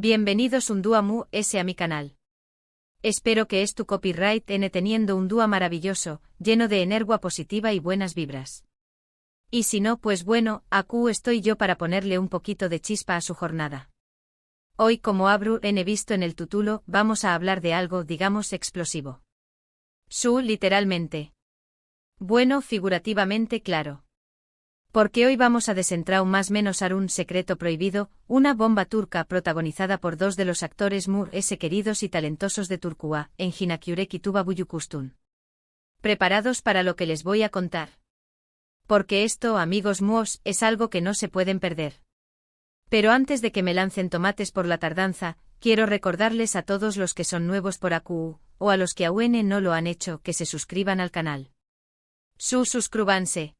Bienvenidos un dúa mu ese a mi canal. Espero que es tu copyright n teniendo un dúa maravilloso, lleno de energía positiva y buenas vibras. Y si no, pues bueno, aquí estoy yo para ponerle un poquito de chispa a su jornada. Hoy, como abru n visto en el título, vamos a hablar de algo, digamos, explosivo. Literalmente. Bueno, figurativamente, claro. Porque hoy vamos a desentrar más menos a un secreto prohibido, una bomba turca protagonizada por dos de los actores queridos y talentosos de Turquía, Engin Akyurek y Tuba Büyüküstün. ¿Preparados para lo que les voy a contar? Porque esto, amigos míos, es algo que no se pueden perder. Pero antes de que me lancen tomates por la tardanza, quiero recordarles a todos los que son nuevos por AQ, o a los que aún no lo han hecho, que se suscriban al canal. Suscríbanse.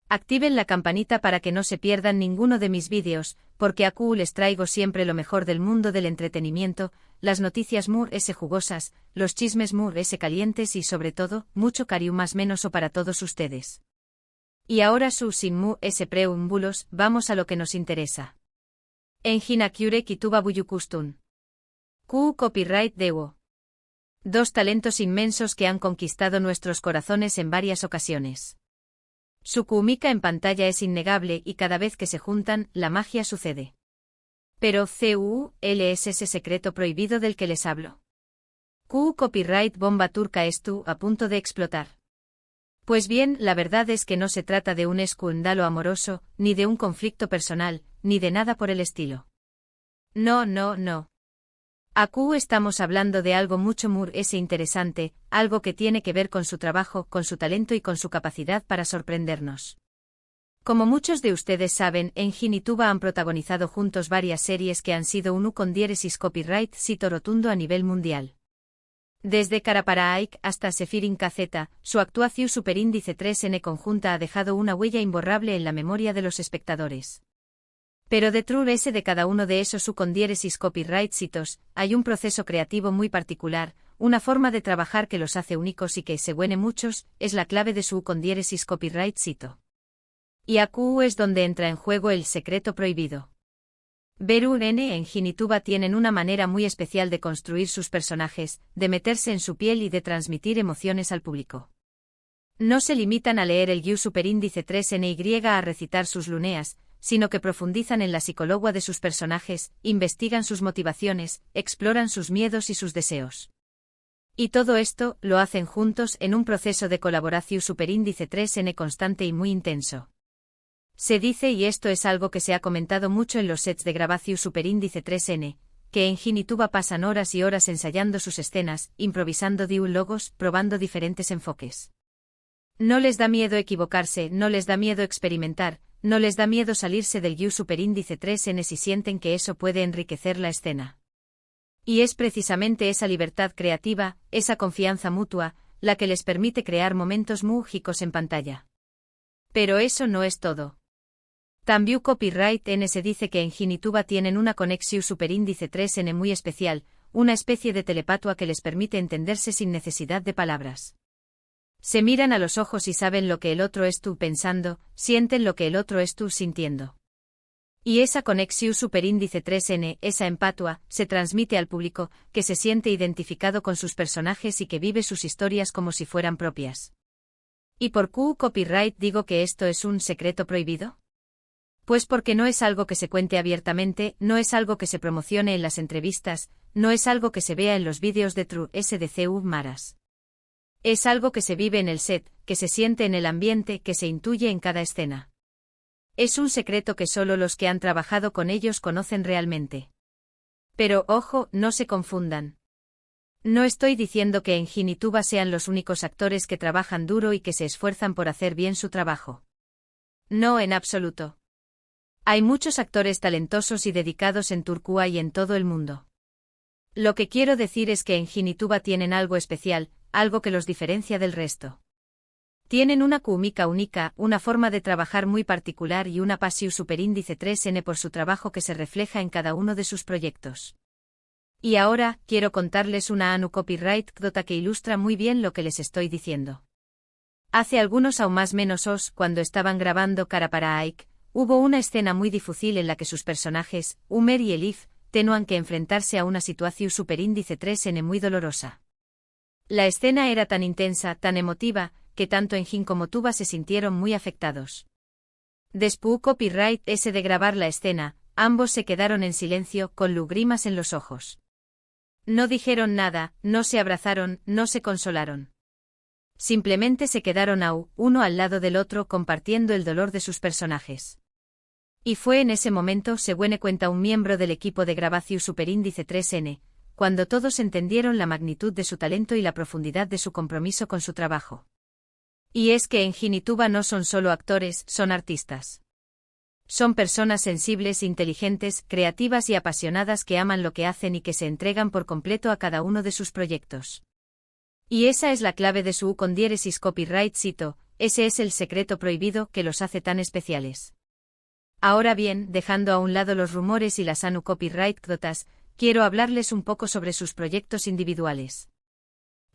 Activen la campanita para que no se pierdan ninguno de mis vídeos, porque aquí les traigo siempre lo mejor del mundo del entretenimiento, las noticias jugosas, los chismes calientes y sobre todo, mucho cariño más menos o para todos ustedes. Y ahora sin preámbulos, vamos a lo que nos interesa. Engin Akyurek y Tuba Büyüküstün. Copyright Dewo. Dos talentos inmensos que han conquistado nuestros corazones en varias ocasiones. Su química en pantalla es innegable y cada vez que se juntan, la magia sucede. Pero ¿es ese secreto prohibido del que les hablo? Copyright bomba turca a punto de explotar. Pues bien, la verdad es que no se trata de un escándalo amoroso, ni de un conflicto personal, ni de nada por el estilo. No. Aquí estamos hablando de algo mucho interesante, algo que tiene que ver con su trabajo, con su talento y con su capacidad para sorprendernos. Como muchos de ustedes saben, Engin y Tuba han protagonizado juntos varias series que han sido un con diéresis copyright sito rotundo a nivel mundial. Desde Cara para Ike hasta Sefirin KZ, su actuación superíndice 3N conjunta ha dejado una huella imborrable en la memoria de los espectadores. Pero detrás de cada uno de esos con diéresis copyright sitos, hay un proceso creativo muy particular, una forma de trabajar que los hace únicos y que, según muchos, es la clave de su con diéresis copyright sito. Y aquí es donde entra en juego el secreto prohibido. Engin y Tuba tienen una manera muy especial de construir sus personajes, de meterse en su piel y de transmitir emociones al público. No se limitan a leer el guión superíndice 3NY a recitar sus luneas, sino que profundizan en la psicología de sus personajes, investigan sus motivaciones, exploran sus miedos y sus deseos. Y todo esto, lo hacen juntos en un proceso de colaboración superíndice 3N constante y muy intenso. Se dice, y esto es algo que se ha comentado mucho en los sets de grabación superíndice 3N, que Engin y Tuba pasan horas y horas ensayando sus escenas, improvisando diálogos, probando diferentes enfoques. No les da miedo equivocarse, no les da miedo experimentar, no les da miedo salirse del guión superíndice 3N si sienten que eso puede enriquecer la escena. Y es precisamente esa libertad creativa, esa confianza mutua, la que les permite crear momentos mágicos en pantalla. Pero eso no es todo. También copyright N se dice que Engin y Tuba tienen una conexión superíndice 3N muy especial, una especie de telepatua que les permite entenderse sin necesidad de palabras. Se miran a los ojos y saben lo que el otro es tú pensando, sienten lo que el otro es tú sintiendo. Y esa conexión superíndice 3N, esa empatua, se transmite al público, que se siente identificado con sus personajes y que vive sus historias como si fueran propias. ¿Y por qué copyright digo que esto es un secreto prohibido? Pues porque no es algo que se cuente abiertamente, no es algo que se promocione en las entrevistas, no es algo que se vea en los vídeos de True SDCU Maras. Es algo que se vive en el set, que se siente en el ambiente, que se intuye en cada escena. Es un secreto que solo los que han trabajado con ellos conocen realmente. Pero, ojo, no se confundan. No estoy diciendo que Engin y Tuba sean los únicos actores que trabajan duro y que se esfuerzan por hacer bien su trabajo. No en absoluto. Hay muchos actores talentosos y dedicados en Turquía y en todo el mundo. Lo que quiero decir es que Engin y Tuba tienen algo especial, algo que los diferencia del resto. Tienen una química única, una forma de trabajar muy particular y una pasión superíndice 3N por su trabajo que se refleja en cada uno de sus proyectos. Y ahora, quiero contarles una anu copyright dota que ilustra muy bien lo que les estoy diciendo. Hace algunos aún más menos cuando estaban grabando Cara para Ike, hubo una escena muy difícil en la que sus personajes, Umer y Elif, tenuan que enfrentarse a una situación superíndice 3N muy dolorosa. La escena era tan intensa, tan emotiva, que tanto Engin como Tuba se sintieron muy afectados. Después copyright ese de grabar la escena, ambos se quedaron en silencio, con lágrimas en los ojos. No dijeron nada, no se abrazaron, no se consolaron. Simplemente se quedaron uno al lado del otro compartiendo el dolor de sus personajes. Y fue en ese momento, según cuenta un miembro del equipo de grabación superíndice 3N, cuando todos entendieron la magnitud de su talento y la profundidad de su compromiso con su trabajo. Y es que Engin y Tuba no son solo actores, son artistas. Son personas sensibles, inteligentes, creativas y apasionadas que aman lo que hacen y que se entregan por completo a cada uno de sus proyectos. Y esa es la clave de su con diéresis copyright cito, ese es el secreto prohibido que los hace tan especiales. Ahora bien, dejando a un lado los rumores y las anu copyright crotas, quiero hablarles un poco sobre sus proyectos individuales.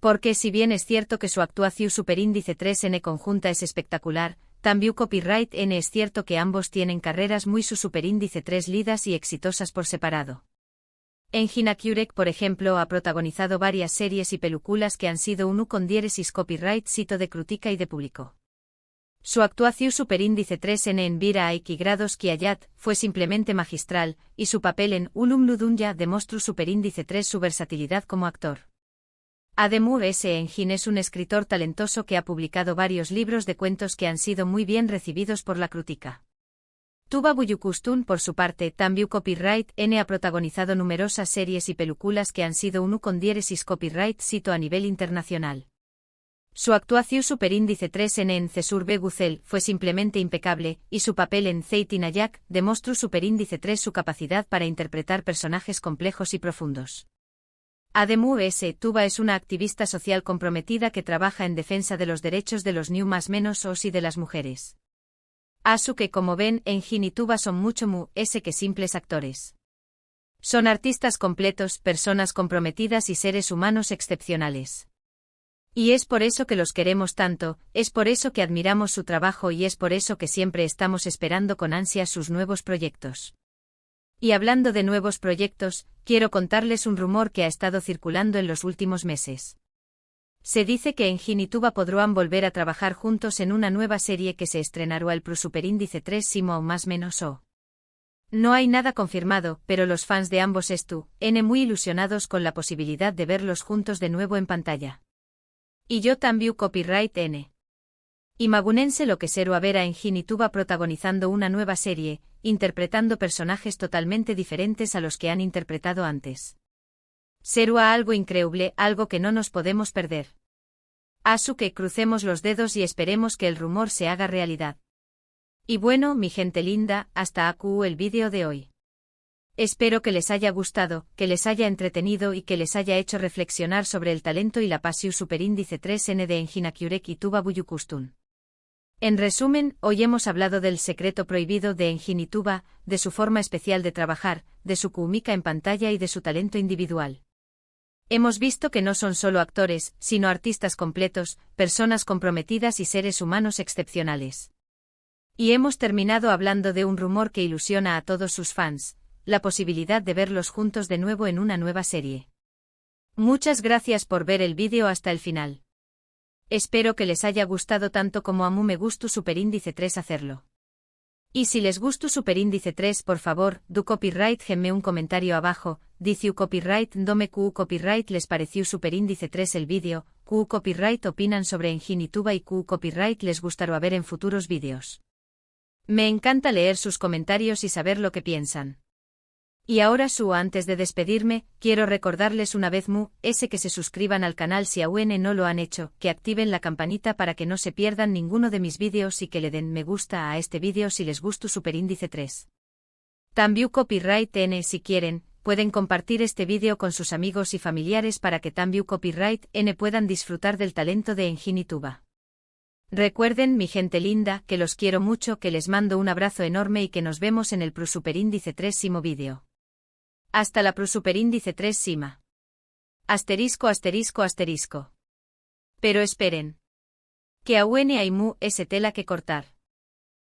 Porque si bien es cierto que su actuación superíndice 3N conjunta es espectacular, también copyright N es cierto que ambos tienen carreras muy su superíndice 3 lidas y exitosas por separado. Engin Akurek, por ejemplo, ha protagonizado varias series y películas que han sido un con diéresis copyright cito de crítica y de público. Su actuación superíndice 3N en Vira Aiki Grados Kiayat fue simplemente magistral, y su papel en Ulum Ludunya demostró superíndice 3 su versatilidad como actor. Ademur S. Engin es un escritor talentoso que ha publicado varios libros de cuentos que han sido muy bien recibidos por la crítica. Tuba Buyukustun, por su parte, también copyright N ha protagonizado numerosas series y películas que han sido un con diéresis copyright cito a nivel internacional. Su actuación superíndice 3N en Cesurbe Guzel fue simplemente impecable, y su papel en Zeitin Ayak demostró superíndice 3 su capacidad para interpretar personajes complejos y profundos. Ademur S. Tuba es una activista social comprometida que trabaja en defensa de los derechos de los New más menos os y de las mujeres. Asu que como ven, Engin y Tuba son mucho que simples actores. Son artistas completos, personas comprometidas y seres humanos excepcionales. Y es por eso que los queremos tanto, es por eso que admiramos su trabajo y es por eso que siempre estamos esperando con ansias sus nuevos proyectos. Y hablando de nuevos proyectos, quiero contarles un rumor que ha estado circulando en los últimos meses. Se dice que Engin y Tuba podrán volver a trabajar juntos en una nueva serie que se estrenará el Pro Superíndice 3 Simo o más menos o. No hay nada confirmado, pero los fans de ambos N muy ilusionados con la posibilidad de verlos juntos de nuevo en pantalla. Y yo también copyright N. Imagunense lo que será ver a Engin y Tuba protagonizando una nueva serie, interpretando personajes totalmente diferentes a los que han interpretado antes. Será algo increíble, algo que no nos podemos perder. Asu que crucemos los dedos y esperemos que el rumor se haga realidad. Y bueno, mi gente linda, hasta aquí el vídeo de hoy. Espero que les haya gustado, que les haya entretenido y que les haya hecho reflexionar sobre el talento y la pasión superíndice 3N de Engin Akurek y Tuba Buyukustun. En resumen, hoy hemos hablado del secreto prohibido de Engin y Tuba, de su forma especial de trabajar, de su química en pantalla y de su talento individual. Hemos visto que no son solo actores, sino artistas completos, personas comprometidas y seres humanos excepcionales. Y hemos terminado hablando de un rumor que ilusiona a todos sus fans, la posibilidad de verlos juntos de nuevo en una nueva serie. Muchas gracias por ver el vídeo hasta el final. Espero que les haya gustado tanto como a mí me gustó superíndice 3 hacerlo. Y si les gustó superíndice 3 por favor, do copyright genme un comentario abajo, dice copyright dome copyright les pareció superíndice 3 el vídeo, copyright opinan sobre Engin y Tuba y copyright les gustará ver en futuros vídeos. Me encanta leer sus comentarios y saber lo que piensan. Y ahora antes de despedirme, quiero recordarles una vez que se suscriban al canal si aún no lo han hecho, que activen la campanita para que no se pierdan ninguno de mis vídeos y que le den me gusta a este vídeo si les gustó superíndice 3. También copyright N si quieren, pueden compartir este vídeo con sus amigos y familiares para que también copyright N puedan disfrutar del talento de Engin y Tuba. Recuerden, mi gente linda, que los quiero mucho, que les mando un abrazo enorme y que nos vemos en el Pro Superíndice 3 Simo vídeo. Hasta la Pro Superíndice 3 Sima. Asterisco asterisco asterisco. Pero esperen. Que aún hay ese tela que cortar.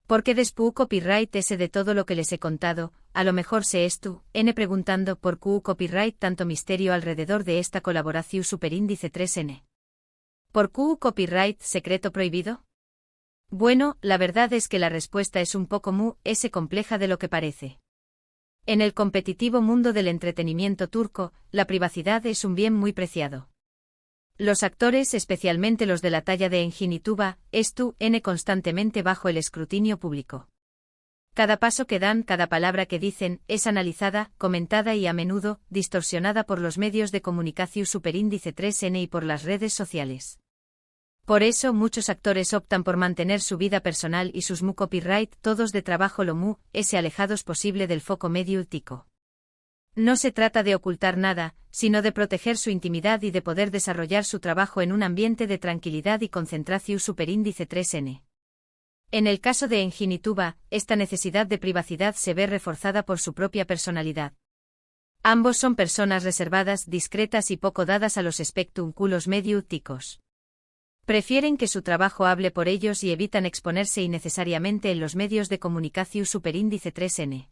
Porque después copyright ese de todo lo que les he contado, a lo mejor se estu, n preguntando por Q copyright tanto misterio alrededor de esta colaboración superíndice 3n. ¿Por Q copyright secreto prohibido? Bueno, la verdad es que la respuesta es un poco compleja de lo que parece. En el competitivo mundo del entretenimiento turco, la privacidad es un bien muy preciado. Los actores, especialmente los de la talla de Engin y Tuba, constantemente bajo el escrutinio público. Cada paso que dan, cada palabra que dicen, es analizada, comentada y a menudo, distorsionada por los medios de comunicación superíndice 3n y por las redes sociales. Por eso muchos actores optan por mantener su vida personal y sus copyright todos de trabajo lo alejados posible del foco mediático. No se trata de ocultar nada, sino de proteger su intimidad y de poder desarrollar su trabajo en un ambiente de tranquilidad y concentración superíndice 3n. En el caso de Engin y Tuba, esta necesidad de privacidad se ve reforzada por su propia personalidad. Ambos son personas reservadas, discretas y poco dadas a los espectáculos mediáticos. Prefieren que su trabajo hable por ellos y evitan exponerse innecesariamente en los medios de comunicación superíndice 3n.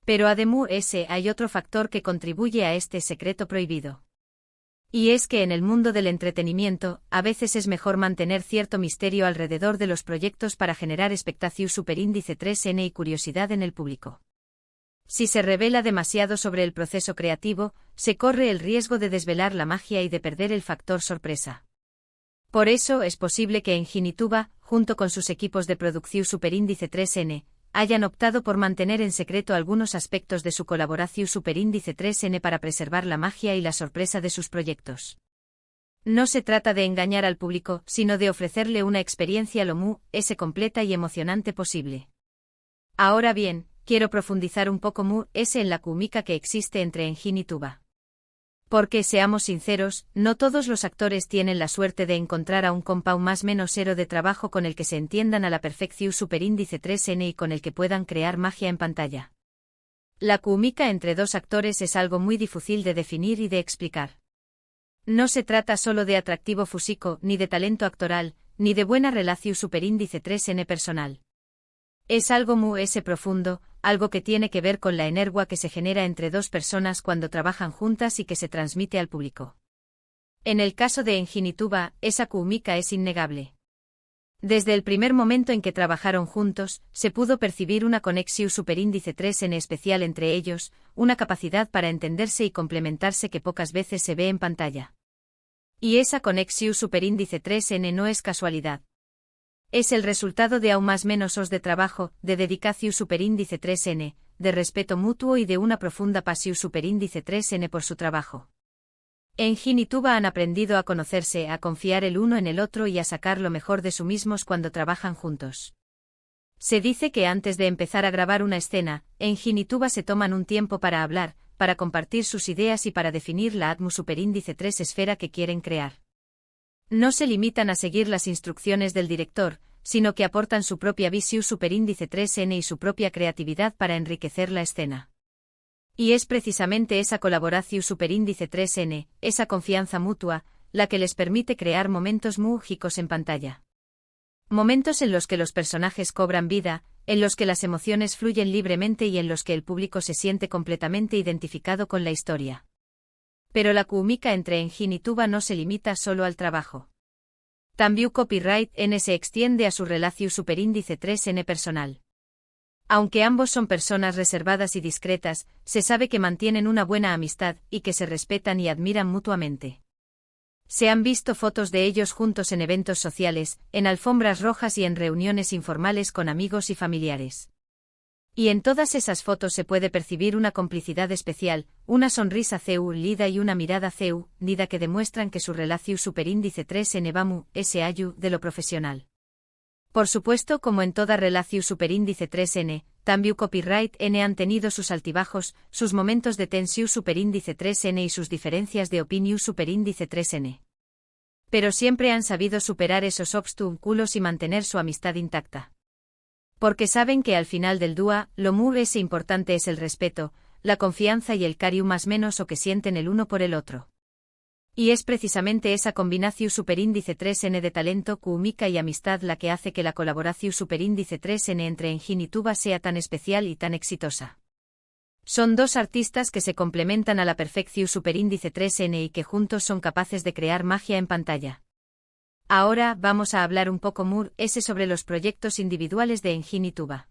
Pero además hay otro factor que contribuye a este secreto prohibido. Y es que en el mundo del entretenimiento, a veces es mejor mantener cierto misterio alrededor de los proyectos para generar expectación superíndice 3n y curiosidad en el público. Si se revela demasiado sobre el proceso creativo, se corre el riesgo de desvelar la magia y de perder el factor sorpresa. Por eso es posible que Engin y Tuba, junto con sus equipos de producción superíndice 3n, hayan optado por mantener en secreto algunos aspectos de su colaboración superíndice 3n para preservar la magia y la sorpresa de sus proyectos. No se trata de engañar al público, sino de ofrecerle una experiencia lo completa y emocionante posible. Ahora bien, quiero profundizar un poco en la química que existe entre Engin y Tuba. Porque, seamos sinceros, no todos los actores tienen la suerte de encontrar a un compa más menos héroe de trabajo con el que se entiendan a la perfección superíndice 3n y con el que puedan crear magia en pantalla. La química entre dos actores es algo muy difícil de definir y de explicar. No se trata solo de atractivo físico, ni de talento actoral, ni de buena relación superíndice 3n personal. Es algo profundo, algo que tiene que ver con la energía que se genera entre dos personas cuando trabajan juntas y que se transmite al público. En el caso de Engin y Tuba, esa química es innegable. Desde el primer momento en que trabajaron juntos, se pudo percibir una conexión superíndice 3n especial entre ellos, una capacidad para entenderse y complementarse que pocas veces se ve en pantalla. Y esa conexión superíndice 3n no es casualidad. Es el resultado de aún más menos horas de trabajo, de dedicación superíndice 3n, de respeto mutuo y de una profunda pasión superíndice 3n por su trabajo. Engin y Tuba han aprendido a conocerse, a confiar el uno en el otro y a sacar lo mejor de sí mismos cuando trabajan juntos. Se dice que antes de empezar a grabar una escena, Engin y Tuba se toman un tiempo para hablar, para compartir sus ideas y para definir la atmósfera superíndice 3 esfera que quieren crear. No se limitan a seguir las instrucciones del director, sino que aportan su propia visión superíndice 3n y su propia creatividad para enriquecer la escena. Y es precisamente esa colaboración superíndice 3n, esa confianza mutua, la que les permite crear momentos mágicos en pantalla. Momentos en los que los personajes cobran vida, en los que las emociones fluyen libremente y en los que el público se siente completamente identificado con la historia. Pero la química entre Engin y Tuba no se limita solo al trabajo. También copyright n se extiende a su relación superíndice 3n personal. Aunque ambos son personas reservadas y discretas, se sabe que mantienen una buena amistad y que se respetan y admiran mutuamente. Se han visto fotos de ellos juntos en eventos sociales, en alfombras rojas y en reuniones informales con amigos y familiares. Y en todas esas fotos se puede percibir una complicidad especial, una sonrisa lida y una mirada nida que demuestran que su relación superíndice 3n va de lo profesional. Por supuesto, como en toda relación superíndice 3n, también copyright n han tenido sus altibajos, sus momentos de tensión superíndice 3n y sus diferencias de opinión superíndice 3n. Pero siempre han sabido superar esos obstáculos y mantener su amistad intacta. Porque saben que al final del día, lo más importante es el respeto, la confianza y el cariño más menos o que sienten el uno por el otro. Y es precisamente esa combinación superíndice 3N de talento, química y amistad la que hace que la colaboración superíndice 3N entre Engine y Tuba sea tan especial y tan exitosa. Son dos artistas que se complementan a la perfección superíndice 3N y que juntos son capaces de crear magia en pantalla. Ahora vamos a hablar un poco sobre los proyectos individuales de Engine y Tuba.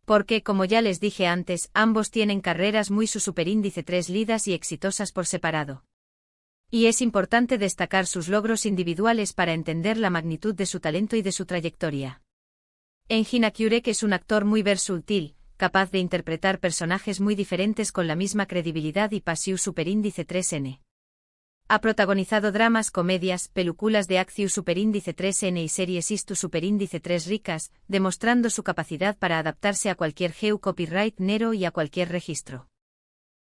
Porque, como ya les dije antes, ambos tienen carreras muy su superíndice 3 lidas y exitosas por separado. Y es importante destacar sus logros individuales para entender la magnitud de su talento y de su trayectoria. Engin Akyurek es un actor muy versátil, capaz de interpretar personajes muy diferentes con la misma credibilidad y pasión superíndice 3N. Ha protagonizado dramas, comedias, películas de acción superíndice 3N y series istu superíndice 3 ricas, demostrando su capacidad para adaptarse a cualquier geo copyright nero y a cualquier registro.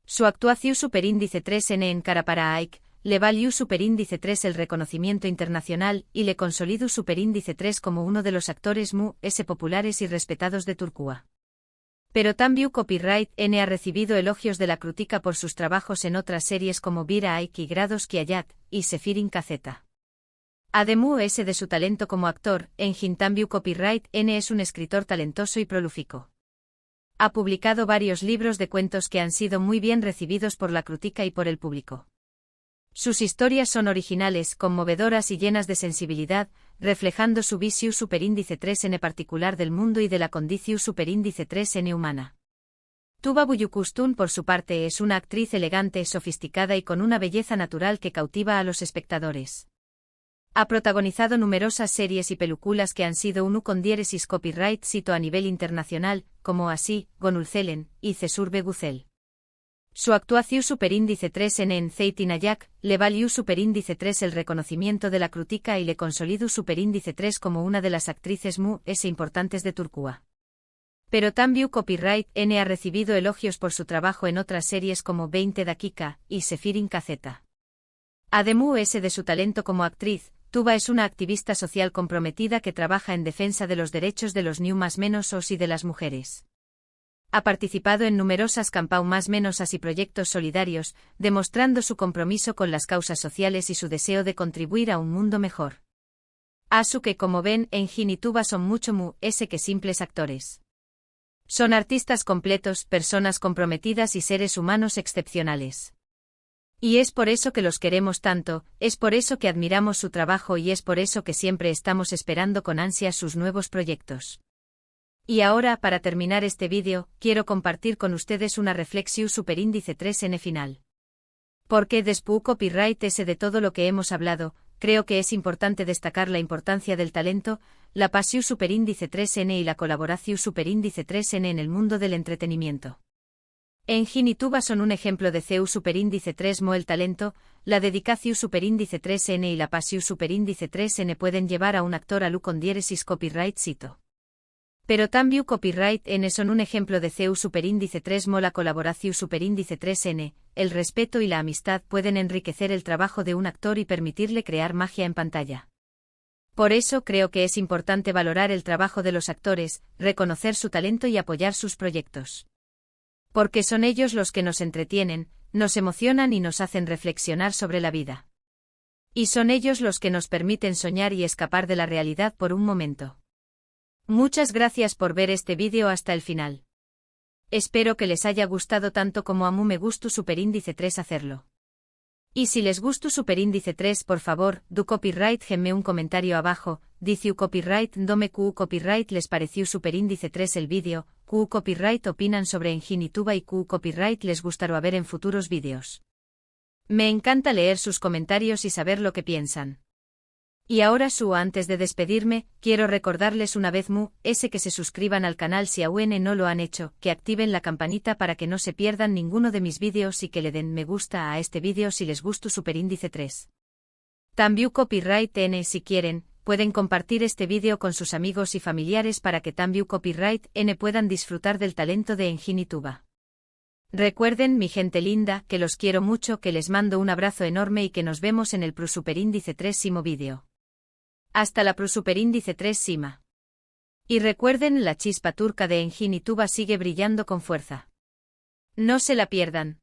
Su actuación superíndice 3N en cara para Ike le valió superíndice 3 el reconocimiento internacional y le consolidó superíndice 3 como uno de los actores populares y respetados de Turquía. Pero también Copyright N ha recibido elogios de la crítica por sus trabajos en otras series como Vira Ike y Grados Kiayat y Sefirin Kazeta. Además de su talento como actor, Engin también Copyright N es un escritor talentoso y prolífico. Ha publicado varios libros de cuentos que han sido muy bien recibidos por la crítica y por el público. Sus historias son originales, conmovedoras y llenas de sensibilidad, reflejando su visión superíndice 3N particular del mundo y de la condición superíndice 3N humana. Tuba Büyüküstün, por su parte, es una actriz elegante, sofisticada y con una belleza natural que cautiva a los espectadores. Ha protagonizado numerosas series y películas que han sido con diéresis copyright cito a nivel internacional, como así, Gonulcelen y Cesurbe Güzel. Su actuación superíndice 3N en Zeytin Ayak le valió superíndice 3 el reconocimiento de la crítica y le consolidó superíndice 3 como una de las actrices importantes de Turquía. Pero también Copyright N ha recibido elogios por su trabajo en otras series como 20 Dakika y Sefirin Kazeta. Además de su talento como actriz, Tuba es una activista social comprometida que trabaja en defensa de los derechos de los +os y de las mujeres. Ha participado en numerosas campañas y proyectos solidarios, demostrando su compromiso con las causas sociales y su deseo de contribuir a un mundo mejor. Asu que como ven, Engin y Tuba son mucho que simples actores. Son artistas completos, personas comprometidas y seres humanos excepcionales. Y es por eso que los queremos tanto, es por eso que admiramos su trabajo y es por eso que siempre estamos esperando con ansias sus nuevos proyectos. Y ahora, para terminar este vídeo, quiero compartir con ustedes una reflexión superíndice 3N final. Porque después copyright de todo lo que hemos hablado, creo que es importante destacar la importancia del talento, la pasión superíndice 3N y la colaboración superíndice 3N en el mundo del entretenimiento. Engin y Tuba son un ejemplo de CEU superíndice 3 el talento, la dedicación superíndice 3N y la pasión superíndice 3N pueden llevar a un actor a con diéresis copyright cito. Pero también Copyright N son un ejemplo de CEU superíndice 3 la colaboración superíndice 3N, el respeto y la amistad pueden enriquecer el trabajo de un actor y permitirle crear magia en pantalla. Por eso creo que es importante valorar el trabajo de los actores, reconocer su talento y apoyar sus proyectos. Porque son ellos los que nos entretienen, nos emocionan y nos hacen reflexionar sobre la vida. Y son ellos los que nos permiten soñar y escapar de la realidad por un momento. Muchas gracias por ver este vídeo hasta el final. Espero que les haya gustado tanto como a mí me gustó superíndice 3 hacerlo. Y si les gustó superíndice 3 por favor, do copyright genme un comentario abajo, dice copyright dome copyright les pareció superíndice 3 el vídeo, copyright opinan sobre Engin y Tuba y copyright les gustará ver en futuros vídeos. Me encanta leer sus comentarios y saber lo que piensan. Y ahora antes de despedirme, quiero recordarles una vez que se suscriban al canal si aún no lo han hecho, que activen la campanita para que no se pierdan ninguno de mis vídeos y que le den me gusta a este vídeo si les gustó superíndice 3. También Copyright N si quieren, pueden compartir este vídeo con sus amigos y familiares para que también Copyright N puedan disfrutar del talento de Engin y Tuba. Recuerden, mi gente linda, que los quiero mucho, que les mando un abrazo enorme y que nos vemos en el superíndice 3 vídeo. Hasta la superíndice 3 Sima. Y recuerden, la chispa turca de Engin y Tuba sigue brillando con fuerza. No se la pierdan.